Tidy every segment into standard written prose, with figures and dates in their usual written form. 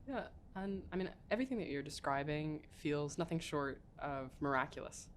Yeah, and I mean, everything that you're describing feels nothing short of miraculous.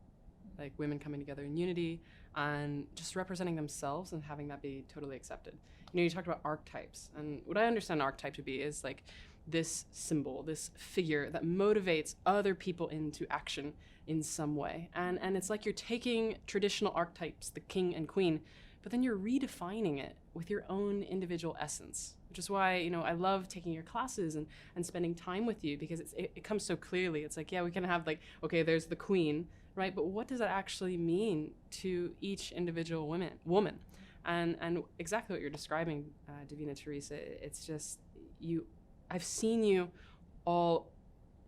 Like women coming together in unity and just representing themselves and having that be totally accepted. You know, you talked about archetypes, and what I understand an archetype to be is like this symbol, this figure that motivates other people into action in some way. And it's like you're taking traditional archetypes, the king and queen, but then you're redefining it with your own individual essence, which is why, you know, I love taking your classes and spending time with you, because it comes so clearly. It's like, yeah, we can have like, okay, there's the queen, right? But what does that actually mean to each individual woman? And exactly what you're describing, Davina Teresa, it's just you. I've seen you all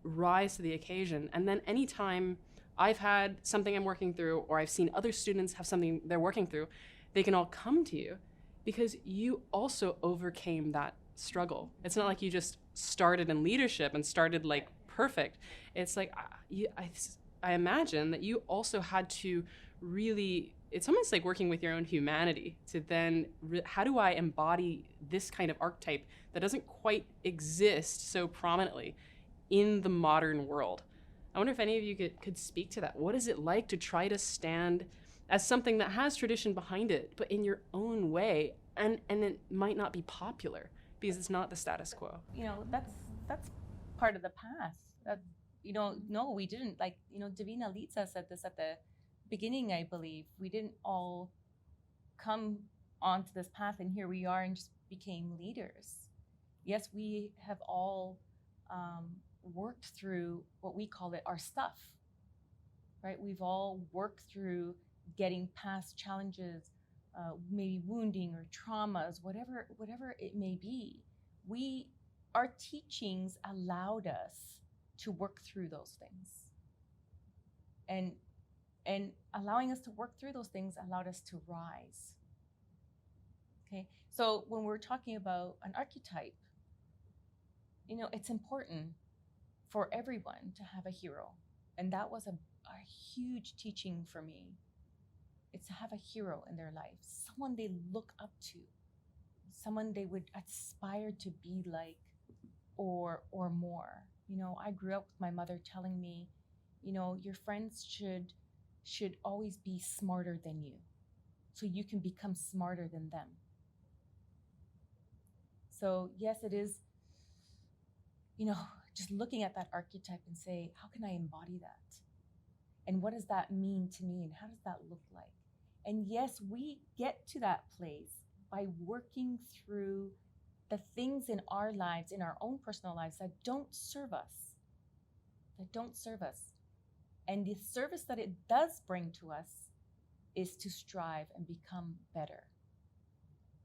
rise to the occasion, and then anytime I've had something I'm working through, or I've seen other students have something they're working through, they can all come to you because you also overcame that struggle. It's not like you just started in leadership and started like perfect. It's like I imagine that you also had to really, it's almost like working with your own humanity to then, how do I embody this kind of archetype that doesn't quite exist so prominently in the modern world? I wonder if any of you could speak to that. What is it like to try to stand as something that has tradition behind it, but in your own way, and it might not be popular because it's not the status quo? That's part of the path. That no, we didn't. Like, Davina leads us at this at the beginning, I believe. We didn't all come onto this path, and here we are, and just became leaders. Yes, we have all worked through what we call it our stuff, right? We've all worked through getting past challenges, maybe wounding or traumas, whatever it may be. Our teachings allowed us to work through those things, and allowing us to work through those things allowed us to rise. Okay, so when we're talking about an archetype, it's important for everyone to have a hero, and that was a huge teaching for me. It's to have a hero in their life, someone they look up to, someone they would aspire to be like, or more. I grew up with my mother telling me, your friends should always be smarter than you, so you can become smarter than them. So yes, it is, just looking at that archetype and say, how can I embody that? And what does that mean to me? And how does that look like? And yes, we get to that place by working through the things in our lives, in our own personal lives, that don't serve us. And the service that it does bring to us is to strive and become better,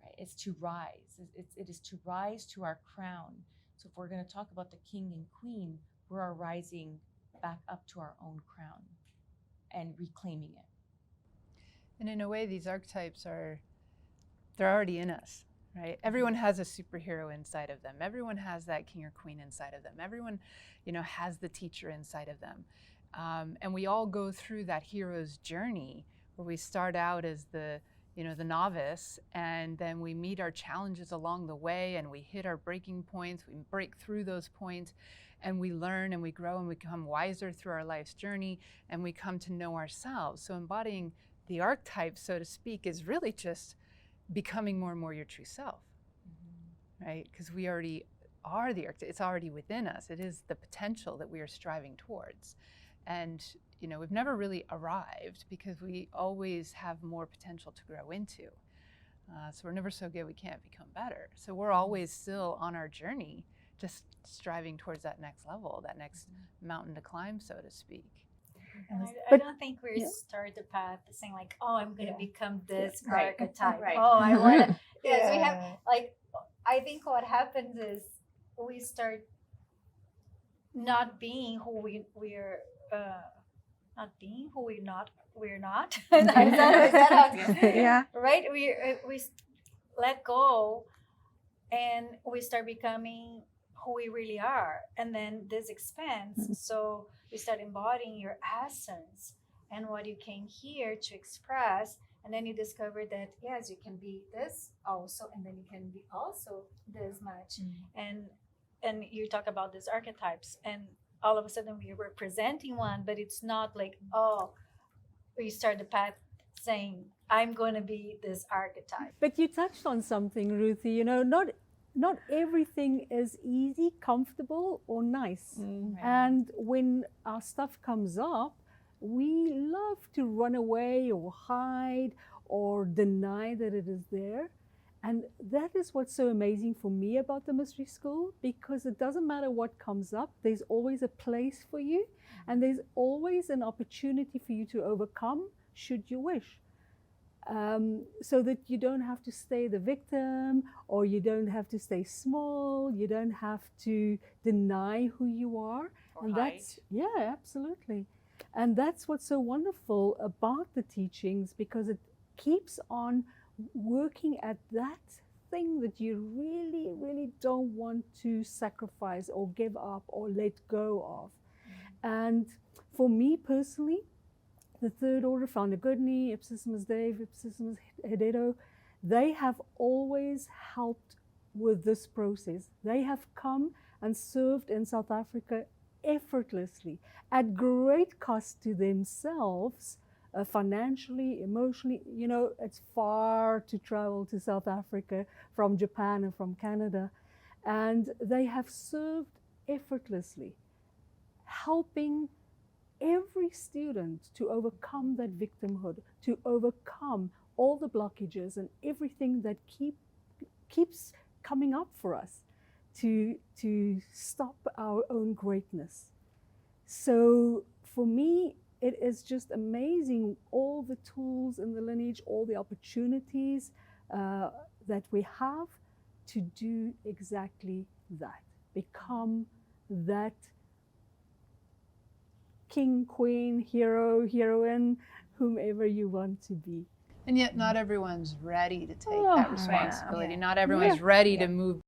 right? It's to rise. It is to rise to our crown. So if we're going to talk about the king and queen, we're rising back up to our own crown and reclaiming it. And in a way, these archetypes they're already in us, right? Everyone has a superhero inside of them. Everyone has that king or queen inside of them. Everyone, has the teacher inside of them. And we all go through that hero's journey where we start out as the novice, and then we meet our challenges along the way, and we hit our breaking points. We break through those points, and we learn and we grow and we become wiser through our life's journey, and we come to know ourselves. So embodying the archetype, so to speak, is really just becoming more and more your true self, right? Because we already are the archetype. It's already within us. It is the potential that we are striving towards. And we've never really arrived because we always have more potential to grow into. So we're never so good we can't become better. So we're always still on our journey, just striving towards that next level, that next mountain to climb, so to speak. And I don't think we start the path saying like, oh, I'm going to become this archetype. Right. Oh, I want to. Yes, we have like. I think what happens is we start not being who we're not being who we're not. We're not. Is that how Yeah. Right. We let go, and we start becoming who we really are, and then this expands. So you start embodying your essence and what you came here to express, and then you discover that yes, you can be this also, and then you can be also this much. And and you talk about these archetypes, and all of a sudden we're representing one, but it's not like, oh, we start the path saying, I'm going to be this archetype. But you touched on something, Ruthie. You know, not everything is easy, comfortable, or nice. And when our stuff comes up, we love to run away or hide or deny that it is there. And that is what's so amazing for me about the mystery school, because it doesn't matter what comes up, there's always a place for you, and there's always an opportunity for you to overcome, should you wish. So that you don't have to stay the victim, or you don't have to stay small, you don't have to deny who you are. Or And hide. that's, yeah, absolutely. And that's what's so wonderful about the teachings, because it keeps on working at that thing that you really, really don't want to sacrifice or give up or let go of. And for me personally, the Third Order, Founder Goodney, Ipsissimus Dave, Ipsissimus Hededo, they have always helped with this process. They have come and served in South Africa effortlessly, at great cost to themselves, financially, emotionally. You know, it's far to travel to South Africa from Japan and from Canada. And they have served effortlessly, helping every student to overcome that victimhood, to overcome all the blockages and everything that keeps coming up for us, to stop our own greatness. So for me, it is just amazing, all the tools in the lineage, all the opportunities that we have to do exactly that, become that king, queen, hero, heroine, whomever you want to be. And yet not everyone's ready to take Oh, that right. responsibility. Yeah. Not everyone's ready to move